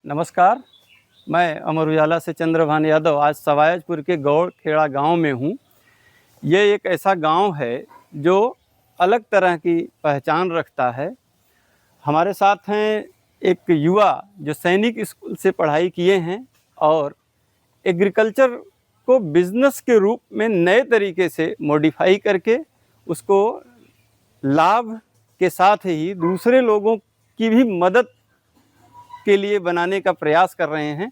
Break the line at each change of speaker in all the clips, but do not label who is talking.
नमस्कार, मैं अमर उजाला से चंद्रभान यादव आज सवायजपुर के गौड़ खेड़ा गांव में हूं। ये एक ऐसा गांव है जो अलग तरह की पहचान रखता है। हमारे साथ हैं एक युवा जो सैनिक स्कूल से पढ़ाई किए हैं और एग्रीकल्चर को बिज़नेस के रूप में नए तरीके से मॉडिफाई करके उसको लाभ के साथ ही दूसरे लोगों की भी मदद के लिए बनाने का प्रयास कर रहे हैं।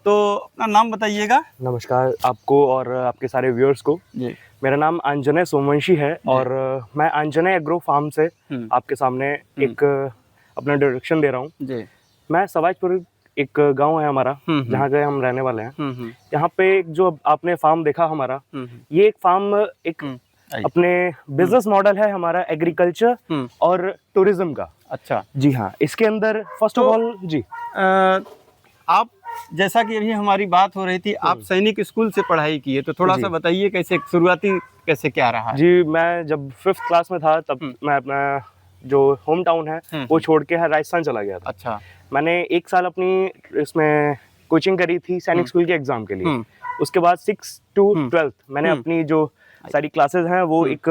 तो अपना नाम बताइएगा।
नमस्कार आपको और आपके सारे व्यूअर्स को।
जी,
मेरा नाम आंजनेय सोमवंशी है और मैं आंजनेय एग्रो फार्म से आपके सामने एक अपना इंट्रोडक्शन दे रहा हूँ।
जी,
मैं सवायजपुर एक गांव है हमारा, जहाँ के हम रहने वाले हैं। यहाँ पे जो आपने फार्म देखा हमारा, ये एक फार्म एक अपने बिजनेस मॉडल है हमारा एग्रीकल्चर और टूरिज्म का।
अच्छा
जी हाँ, इसके अंदर फर्स्ट ऑफ ऑल जी
आप जैसा कि अभी हमारी बात हो रही थी, आप सैनिक स्कूल से पढ़ाई किए, तो थोड़ा सा बताइए कैसे शुरुआती कैसे क्या रहा।
जी, मैं जब 5th क्लास में था तब मैं अपना जो होम टाउन है वो छोड़ के राजस्थान चला गया था।
अच्छा,
मैंने 1 साल अपनी इसमें कोचिंग करी थी सैनिक स्कूल के एग्जाम के लिए। उसके बाद 6 to 12th मैंने अपनी जो सारी क्लासेस हैं वो एक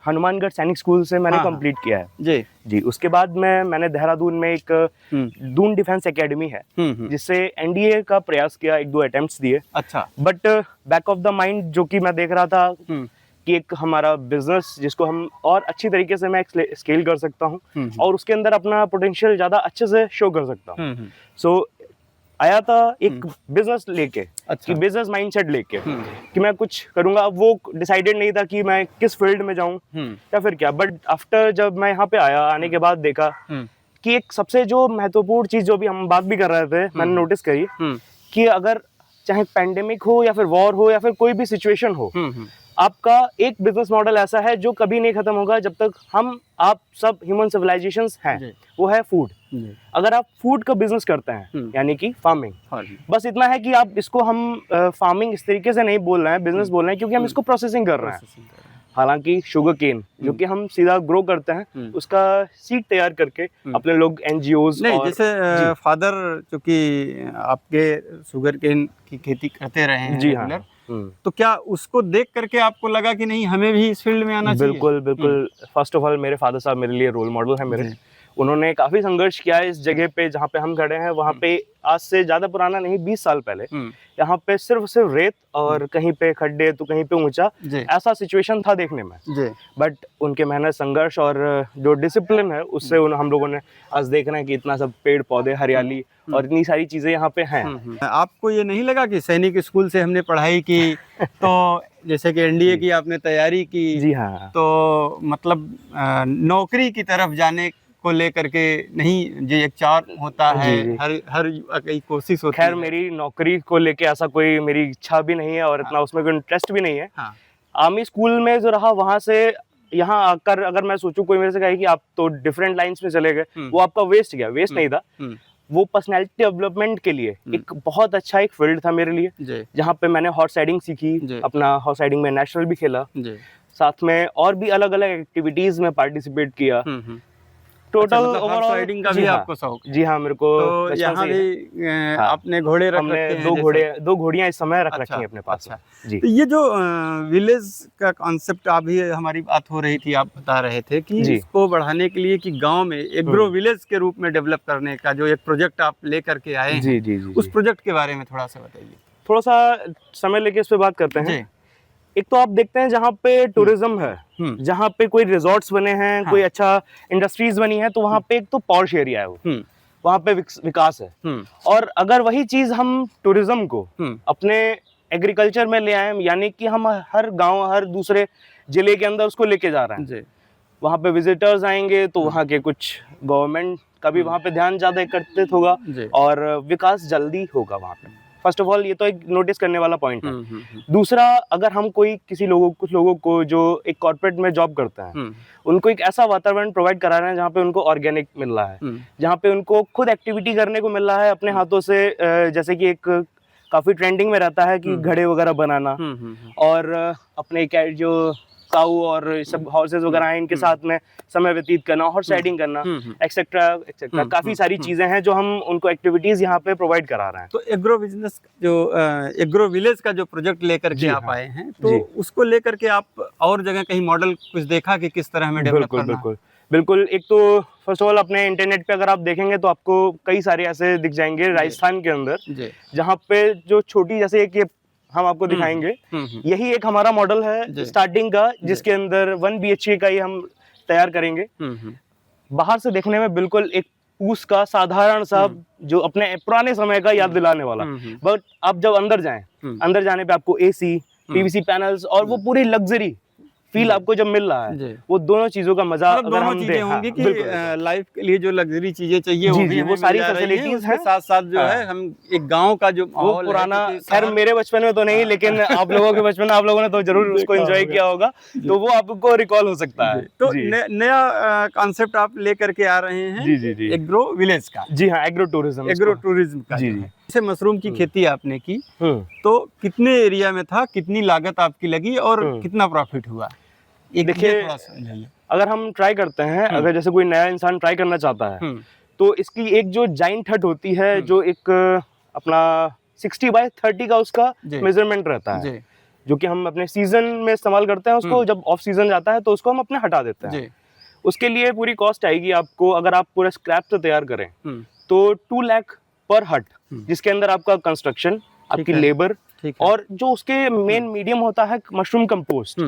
हनुमानगढ़ सैनिक स्कूल से मैंने कंप्लीट किया है।
जी
जी, उसके बाद मैंने देहरादून में एक दून डिफेंस एकेडमी है जिससे एनडीए का प्रयास किया, 1-2 अटेम्प्ट्स दिए।
अच्छा,
but back of the mind जो कि मैं देख रहा था कि एक हमारा बिजनेस जिसको हम और अच्छी तरीके से मैं स्केल कर सकता हूँ और उसके अंदर अपना पोटेंशियल ज्यादा अच्छे से शो कर सकता हूँ। सो आया था एक बिजनेस लेके,
अच्छा,
कि बिजनेस माइंडसेट लेके कि मैं कुछ करूंगा। अब वो डिसाइडेड नहीं था कि मैं किस फील्ड में जाऊं या फिर क्या। बट आफ्टर जब मैं यहाँ पे आने के बाद देखा कि एक सबसे जो महत्वपूर्ण चीज जो भी हम बात भी कर रहे थे, मैंने नोटिस करी कि अगर चाहे पैंडेमिक हो या फिर वॉर हो या फिर कोई भी सिचुएशन हो, आपका एक बिजनेस मॉडल ऐसा है जो कभी नहीं खत्म होगा जब तक आप सब ह्यूमन सिविलाइजेशंस हैं, वो है फूड। अगर आप फूड का बिजनेस करते हैं यानी कि फार्मिंग, बस इतना है कि आप इसको हम फार्मिंग इस तरीके से नहीं बोल रहे हैं, बिजनेस बोल रहे हैं, क्योंकि हम इसको प्रोसेसिंग कर रहे हैं। हालांकि शुगर केन जो कि हम सीधा ग्रो करते हैं, उसका सीड तैयार करके अपने लोग एनजीओज
नहीं, जैसे फादर चूंकि आपके शुगर केन की खेती करते रहे हैं।
जी हाँ,
तो क्या उसको देख करके आपको लगा कि नहीं हमें भी इस फील्ड में आना चाहिए?
बिल्कुल बिल्कुल। फर्स्ट ऑफ ऑल मेरे फादर साहब मेरे लिए रोल मॉडल है मेरे। उन्होंने काफी संघर्ष किया है इस जगह पे जहाँ पे हम खड़े हैं। वहाँ पे आज से ज्यादा पुराना नहीं, 20 साल पहले यहाँ पे सिर्फ रेत और कहीं पे खड्डे तो कहीं पे ऊंचा, ऐसा सिचुएशन था देखने में। बट उनके मेहनत, संघर्ष और जो डिसिप्लिन है उससे हम लोगों ने आज देख रहे हैं कि इतना सब पेड़ पौधे, हरियाली और इतनी सारी चीजें यहाँ पे हैं।
आपको ये नहीं लगा कि सैनिक स्कूल से हमने पढ़ाई की तो जैसे कि एनडीए की आपने तैयारी की,
जी हाँ,
तो मतलब नौकरी की तरफ जाने को लेकर के नहीं, जो एक चार होता है, हर युवा की कोशिश होती है।
खैर मेरी नौकरी को लेके ऐसा कोई मेरी इच्छा भी नहीं है और इतना उसमें कोई इंटरेस्ट भी नहीं है। आर्मी स्कूल में जो रहा, वहां से यहाँ आकर अगर मैं सोचूं, कोई मेरे से कहे कि आप तो डिफरेंट लाइंस में चले गए, वो आपका वेस्ट गया। वेस्ट नहीं था, वो पर्सनैलिटी डेवलपमेंट के लिए एक बहुत अच्छा एक फील्ड था मेरे लिए, जहाँ पे मैंने हॉर्स राइडिंग सीखी, अपना हॉर्स राइडिंग में नेशनल भी खेला, साथ में और भी अलग अलग एक्टिविटीज में पार्टिसिपेट किया। टोटल ओवरऑल राइडिंग का भी आपको शौक? जी हाँ, मेरे को
तो यहाँ भी आपने घोड़े रख रखे हैं?
दो घोड़ियां इस समय रख रखी हैं अपने पास।
जी। तो ये जो विलेज का कॉन्सेप्ट अभी हमारी बात हो रही थी, आप बता रहे थे कि इसको बढ़ाने के लिए कि गांव में एग्रो विलेज के रूप में डेवलप करने का जो एक प्रोजेक्ट आप लेकर के आए हैं,
जी,
उस प्रोजेक्ट के बारे में थोड़ा सा बताइए।
थोड़ा सा समय लेके इस पे बात करते हैं। एक तो आप देखते हैं जहाँ पे टूरिज्म है, जहाँ पे कोई रिजॉर्ट्स बने हैं, कोई अच्छा इंडस्ट्रीज बनी है, तो वहाँ पे एक तो पॉश एरिया है, वो वहाँ पे विकास है। और अगर वही चीज हम टूरिज्म को अपने एग्रीकल्चर में ले आए, यानी कि हम हर गांव, हर दूसरे जिले के अंदर उसको लेके जा रहे हैं, वहाँ पे विजिटर्स आएंगे तो वहाँ के कुछ गवर्नमेंट का भी वहाँ पे ध्यान ज्यादा एकत्रित होगा और विकास जल्दी होगा वहाँ पे। फर्स्ट ऑफ ऑल ये तो एक नोटिस करने वाला पॉइंट है। दूसरा, अगर हम कुछ लोगों को जो एक कॉर्पोरेट में जॉब करते हैं, उनको एक ऐसा वातावरण प्रोवाइड करा रहे हैं जहाँ पे उनको ऑर्गेनिक मिल रहा है, जहाँ पे उनको खुद एक्टिविटी करने को मिल रहा है अपने हाथों से। जैसे कि एक काफी ट्रेंडिंग में रहता है कि घड़े वगैरह बनाना, और अपने जो काऊ और सब हॉर्सेस वगैरह हैं, इनके साथ में समय व्यतीत करना, हॉर्स राइडिंग करना, एक्सेट्रा एक्सेट्रा, काफी सारी चीजें हैं जो हम उनको एक्टिविटीज यहाँ पे प्रोवाइड करा रहे हैं।
तो एग्रो बिजनेस जो एग्रो विलेज का जो प्रोजेक्ट लेकर के आप आए हैं, तो उसको लेकर के आप और जगह कहीं मॉडल कुछ देखा कि किस तरह हमें डेवलप करना?
बिल्कुल बिल्कुल। एक तो फर्स्ट ऑफ ऑल अपने इंटरनेट पे अगर आप देखेंगे तो आपको कई सारे ऐसे दिख जाएंगे राजस्थान के अंदर, जहाँ पे जो छोटी, जैसे एक ये हम आपको दिखाएंगे, यही एक हमारा मॉडल है स्टार्टिंग का, जिसके अंदर 1 BHK का ही हम तैयार करेंगे। बाहर से देखने में बिल्कुल एक पूस का साधारण सा, जो अपने पुराने समय का याद दिलाने वाला, बट आप जब अंदर जाएं, अंदर जाने पे आपको AC, PVC पैनल्स और वो पूरी लग्जरी फील आपको जब मिल रहा है, वो दोनों चीजों का मजा अगर हम दें,
होंगी कि लाइफ के लिए जो लग्जरी चीजें चाहिए
वो सारी फैसिलिटीज हैं।
साथ साथ जो है हम एक गांव का जो
वो पुराना, खैर मेरे बचपन में तो नहीं, लेकिन आप लोगों के बचपन में आप लोगों ने तो जरूर उसको एंजॉय किया होगा, तो वो आपको रिकॉल हो सकता है।
तो नया कॉन्सेप्ट आप लेकर के आ रहे हैं
जी
एग्रो विलेज का।
जी हाँ, एग्रो टूरिज्म का।
जैसे मशरूम की खेती आपने की, तो कितने एरिया में था, कितनी लागत आपकी लगी और कितना प्रॉफिट हुआ?
देखिए, अगर हम ट्राई करते हैं, अगर जैसे कोई नया इंसान ट्राई करना चाहता है, तो इसकी एक जो जाइंट हट होती है, जो एक अपना 60x30 का उसका मेजरमेंट रहता है, जो कि हम अपने सीजन में इस्तेमाल करते हैं उसको, जब ऑफ सीजन जाता है तो उसको हम अपने हटा देते हैं। उसके लिए पूरी कॉस्ट आएगी आपको, अगर आप पूरा स्क्रैप से तैयार करें तो 2 लाख पर हट, जिसके अंदर आपका कंस्ट्रक्शन, आपकी लेबर और जो उसके मेन मीडियम होता है मशरूम कंपोस्ट।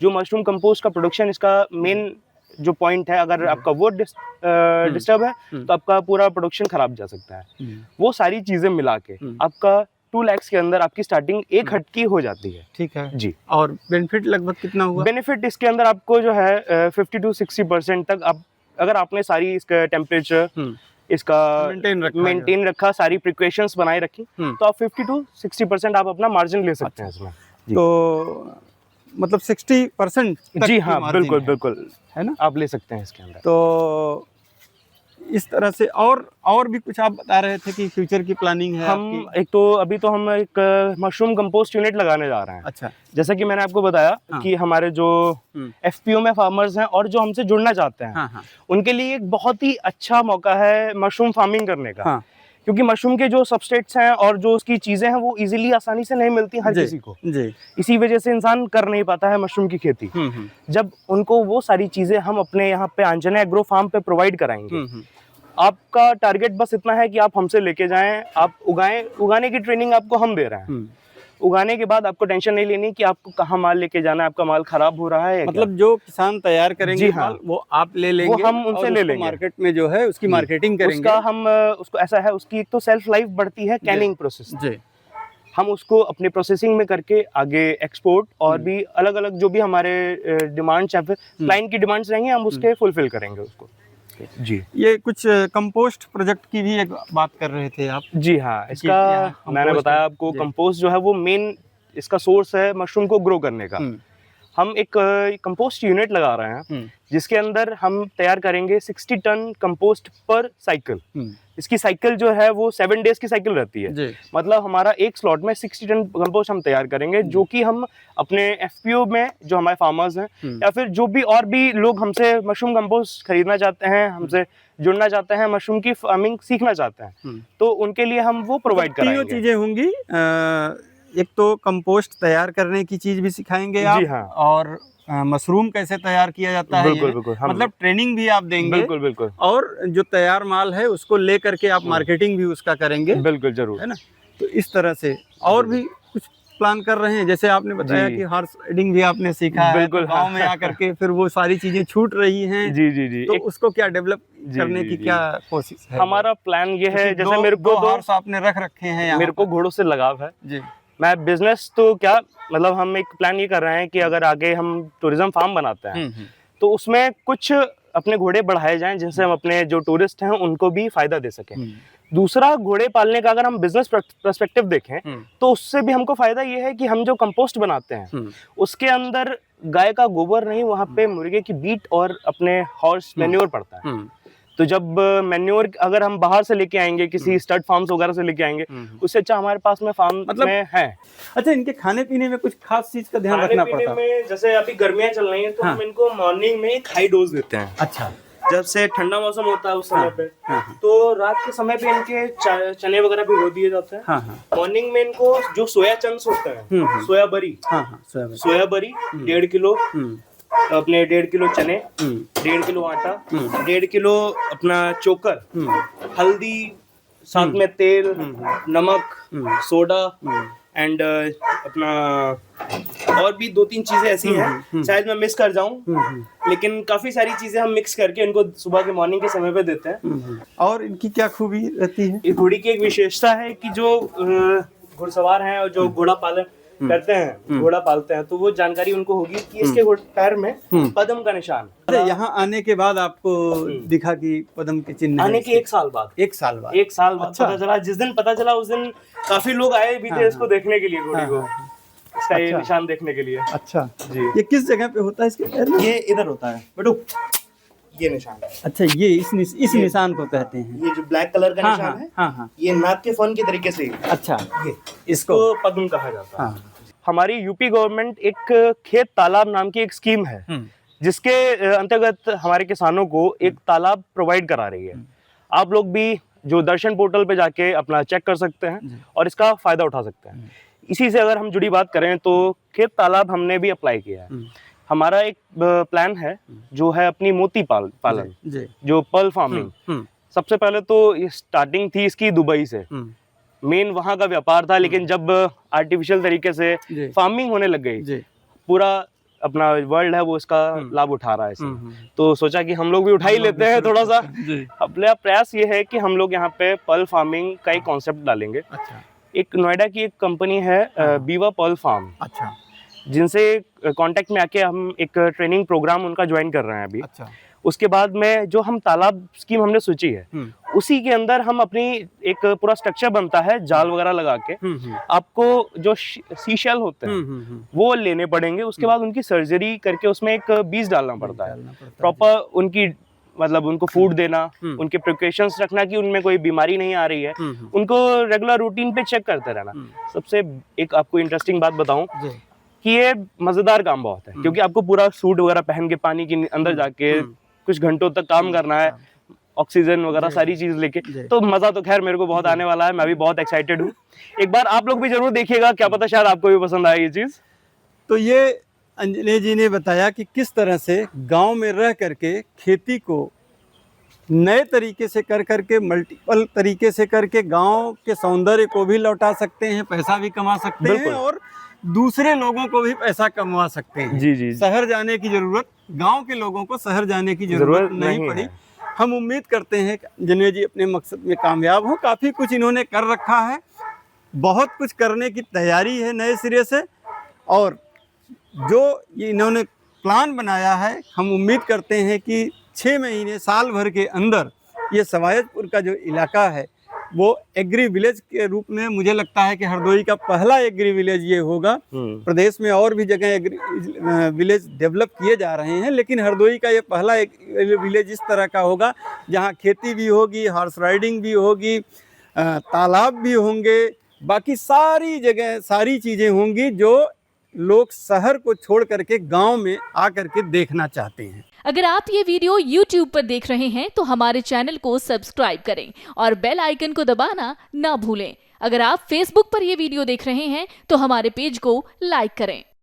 जो मशरूम कंपोस्ट का प्रोडक्शन, इसका मेन जो पॉइंट है, अगर आपका वो डिस्टर्ब है तो आपका पूरा प्रोडक्शन खराब जा सकता है। वो सारी चीजें मिला के आपका 2 लाख के अंदर आपकी स्टार्टिंग एक हट की हो जाती है।
ठीक है
जी।
और बेनिफिट लगभग कितना हुआ?
बेनिफिट इसके अंदर आपको जो है 50 से 60% तक, आप अगर आपने सारी इसका टेम्परेचर इसका मेंटेन रखा, सारी प्रिकॉशंस बनाए रखी, तो आप 50 से 60% आप अपना मार्जिन ले सकते हैं इसमें।
तो मतलब 60%
जी हाँ, बिल्कुल
है ना,
आप ले सकते हैं इसके अंदर।
तो इस तरह से और भी कुछ आप बता रहे थे कि फ्यूचर की प्लानिंग है
हम
आपकी?
एक तो अभी तो हम एक मशरूम कंपोस्ट यूनिट लगाने जा रहे हैं।
अच्छा।
जैसा कि मैंने आपको बताया कि हमारे जो FPO में फार्मर्स हैं और जो हमसे जुड़ना चाहते हैं, उनके लिए एक बहुत ही अच्छा मौका है मशरूम फार्मिंग करने का। क्योंकि मशरूम के जो सबस्ट्रेट्स हैं और जो उसकी चीजें हैं वो इजीली, आसानी से नहीं मिलती हर किसी को। इसी वजह से इंसान कर नहीं पाता है मशरूम की खेती। जब उनको वो सारी चीजें हम अपने यहाँ पे आंजना एग्रो फार्म पे प्रोवाइड कराएंगे, आपका टारगेट बस इतना है कि आप हमसे लेके जाएं, आप उगाएं, उगाने की ट्रेनिंग आपको हम दे रहे हैं। उगाने के बाद आपको टेंशन नहीं लेनी कि आपको कहाँ माल लेके जाना है, आपका माल खराब हो रहा है,
मतलब जो किसान तैयार करेंगे माल, वो आप ले लेंगे,
वो हम उनसे ले लेंगे,
मार्केट में जो है उसकी मार्केटिंग करेंगे।
उसका हम उसको ऐसा है, उसकी एक तो सेल्फ लाइफ बढ़ती है, कैनिंग प्रोसेस, हम उसको अपने प्रोसेसिंग में करके आगे एक्सपोर्ट और भी अलग अलग जो भी हमारे डिमांड्स या फिर क्लाइंट की डिमांड्स रहेंगी, हम उसके फुलफिल करेंगे उसको। जी।
ये कुछ कंपोस्ट प्रोजेक्ट की भी एक बात कर रहे थे आप?
जी हाँ, इसका मैंने बताया आपको, कंपोस्ट जो है वो मेन इसका सोर्स है मशरूम को ग्रो करने का। हम एक कंपोस्ट यूनिट लगा रहे हैं, जिसके अंदर हम तैयार करेंगे 60 टन कंपोस्ट पर साइकिल। इसकी साइकिल जो है वो 7 डेज की साइकिल रहती है, मतलब हमारा एक स्लॉट में 60 टन कंपोस्ट हम तैयार करेंगे, जो कि हम अपने FPO में जो हमारे फार्मर्स हैं या फिर जो भी और भी लोग हमसे मशरूम कंपोस्ट खरीदना चाहते हैं, हमसे जुड़ना चाहते हैं, मशरूम की फार्मिंग सीखना चाहते हैं, तो उनके लिए हम वो प्रोवाइड कराएंगे।
तीनों चीजें होंगी, एक तो कंपोस्ट तैयार करने की चीज भी सिखाएंगे आप,
हाँ।
और मशरूम कैसे तैयार किया जाता है,
बिल्कुल,
मतलब ट्रेनिंग भी आप देंगे।
बिल्कुल।
और जो तैयार माल है उसको ले करके आप मार्केटिंग भी उसका करेंगे।
बिल्कुल, जरूर, है ना।
तो इस तरह से और भी कुछ प्लान कर रहे हैं, जैसे आपने बताया कि हॉर्स राइडिंग भी आपने सीखा है,
बिल्कुल,
तो गाँव में आकर के फिर वो सारी चीजें छूट रही हैं।
जी।
तो उसको क्या डेवलप करने की क्या कोशिश है?
हमारा प्लान ये है, जैसे मेरे को 2 हॉर्स
आपने रख रखे हैं,
मेरे को घोड़ों से लगाव है
जी।
मैं बिजनेस तो क्या, मतलब हम एक प्लान ये कर रहे हैं कि अगर आगे हम टूरिज्म फार्म बनाते हैं तो उसमें कुछ अपने घोड़े बढ़ाए जाएं, जिनसे हम अपने जो टूरिस्ट हैं उनको भी फायदा दे सकें। दूसरा, घोड़े पालने का अगर हम बिजनेस पर्सपेक्टिव देखें तो उससे भी हमको फायदा ये है कि हम जो कंपोस्ट बनाते हैं उसके अंदर गाय का गोबर नहीं, वहाँ पे मुर्गे की बीट और अपने हॉर्स मैन्योर पड़ता है। तो जब मैन्योर अगर हम बाहर से लेके आएंगे किसी स्टड फार्म्स वगैरह से लेके आएंगे, उससे अच्छा हमारे पास में फार्म
मतलब
में है।
अच्छा, इनके खाने पीने में कुछ खास चीज का ध्यान रखना पड़ता है?
में जैसे अभी गर्मियां चल रही हैं तो हम इनको मॉर्निंग में एक हाई डोज देते हैं।
अच्छा,
जब से ठंडा मौसम होता है उस समय पे, तो रात के समय पे इनके चने वगैरह भिगो दिए जाते हैं। मॉर्निंग में इनको जो सोया चंक्स होते हैं, सोया बरी, सोया बरी 1.5 किलो, अपने 1.5 किलो चने, 1.5 किलो आटा, 1.5 किलो अपना चोकर, हल्दी, साथ में तेल, नमक, सोडा एंड अपना और भी 2-3 चीजें ऐसी हैं, शायद मैं मिस कर जाऊं, लेकिन काफी सारी चीजें हम मिक्स करके इनको सुबह के मॉर्निंग के समय पे देते हैं।
और इनकी क्या खूबी रहती है?
इस घोड़ी की एक विशेषता है कि जो घुड़सवार हैं और जो घोड़ा पालन करते हैं, घोड़ा पालते हैं, तो वो जानकारी उनको होगी कि इसके पैर में पद्म का निशान।
यहाँ आने के बाद आपको दिखा कि पद्म के चिन्ह
आने के 1 साल बाद,
1 साल बाद
अच्छा। पता चला, जिस दिन पता चला उस दिन काफी लोग आए भी थे इसको देखने के लिए, घोड़ी को, इसका ये निशान देखने के लिए।
अच्छा
जी।
ये किस जगह पे होता है इसके पैर में?
ये इधर होता है बेटू, ये निशान।
अच्छा, ये इस निशान को कहते हैं।
ये जो ब्लैक कलर का निशान है, ये नाक के फन के तरीके से। अच्छा, ये इसको पद्म कहा जाता है। हमारी यूपी गवर्नमेंट एक खेत तालाब नाम की एक स्कीम है, जिसके अंतर्गत हमारे किसानों को एक तालाब प्रोवाइड करा रही है। आप लोग भी जो दर्शन पोर्टल पे जाके अपना चेक कर सकते हैं और इसका फायदा उठा सकते हैं। इसी से अगर हम जुड़ी बात करें तो खेत तालाब हमने भी अप्लाई किया है। हमारा एक प्लान है जो है अपनी मोती पालन, जो पर्ल फार्मिंग। सबसे पहले तो स्टार्टिंग थी इसकी दुबई से, मेन वहाँ का व्यापार था, लेकिन जब आर्टिफिशियल तरीके से फार्मिंग होने लग गई, पूरा अपना वर्ल्ड है वो इसका लाभ उठा रहा है इसे। तो सोचा कि हम लोग भी उठा ही लेते हैं थोड़ा सा। अपना प्रयास ये है कि हम लोग यहाँ पे पर्ल फार्मिंग का एक कॉन्सेप्ट डालेंगे। एक नोएडा की एक कंपनी है बीवा पर्ल फार्म, जिनसे कांटेक्ट में आके हम एक ट्रेनिंग प्रोग्राम उनका ज्वाइन कर रहे हैं अभी। उसके बाद में जो हम तालाब स्कीम हमने सोची है, उसी के अंदर हम अपनी एक पूरा स्ट्रक्चर बनता है जाल वगैरह लगा के। आपको जो सीशेल होते हैं वो लेने पड़ेंगे, उसके बाद उनकी सर्जरी करके उसमें एक बीज डालना पड़ता है, प्रॉपर उनकी मतलब उनको फूड देना, उनके प्रिकॉशंस रखना कि उनमें कोई बीमारी नहीं आ रही है, उनको रेगुलर रूटीन पे चेक करते रहना। सबसे एक आपको इंटरेस्टिंग बात बताऊं कि ये मजेदार काम बहुत है, क्योंकि आपको पूरा सूट वगैरह पहन के पानी के अंदर जाके कुछ घंटों तक काम करना है, ऑक्सीजन वगैरह सारी चीज लेके। तो मजा तो खैर मेरे को बहुत आने वाला है, मैं भी बहुत एक्साइटेड हूँ। एक बार आप लोग भी जरूर देखिएगा, क्या पता शायद आपको भी पसंद आए ये चीज।
तो ये अंजलि जी ने बताया कि किस तरह से गांव में रह करके खेती को नए तरीके से कर करके, मल्टीपल तरीके से करके गांव के सौंदर्य को भी लौटा सकते हैं, पैसा भी कमा सकते हैं और दूसरे लोगों को भी पैसा कमा सकते हैं।
जी।
शहर जाने की जरूरत, गांव के लोगों को शहर जाने की जरूरत नहीं पड़ी। हम उम्मीद करते हैं कि अंजलि जी अपने मकसद में कामयाब हो। काफ़ी कुछ इन्होंने कर रखा है, बहुत कुछ करने की तैयारी है नए सिरे से, और जो ये इन्होंने प्लान बनाया है, हम उम्मीद करते हैं कि 6 महीने साल भर के अंदर ये सवायतपुर का जो इलाका है वो एग्री विलेज के रूप में, मुझे लगता है कि हरदोई का पहला एग्री विलेज ये होगा। प्रदेश में और भी जगह एग्री विलेज डेवलप किए जा रहे हैं, लेकिन हरदोई का ये पहला विलेज इस तरह का होगा जहाँ खेती भी होगी, हॉर्स राइडिंग भी होगी, तालाब भी होंगे, बाकी सारी जगह सारी चीज़ें होंगी जो लोग शहर को छोड़ करके गांव में आकर के देखना चाहते हैं।
अगर आप ये वीडियो YouTube पर देख रहे हैं तो हमारे चैनल को सब्सक्राइब करें और बेल आइकन को दबाना ना भूलें। अगर आप Facebook पर ये वीडियो देख रहे हैं तो हमारे पेज को लाइक करें।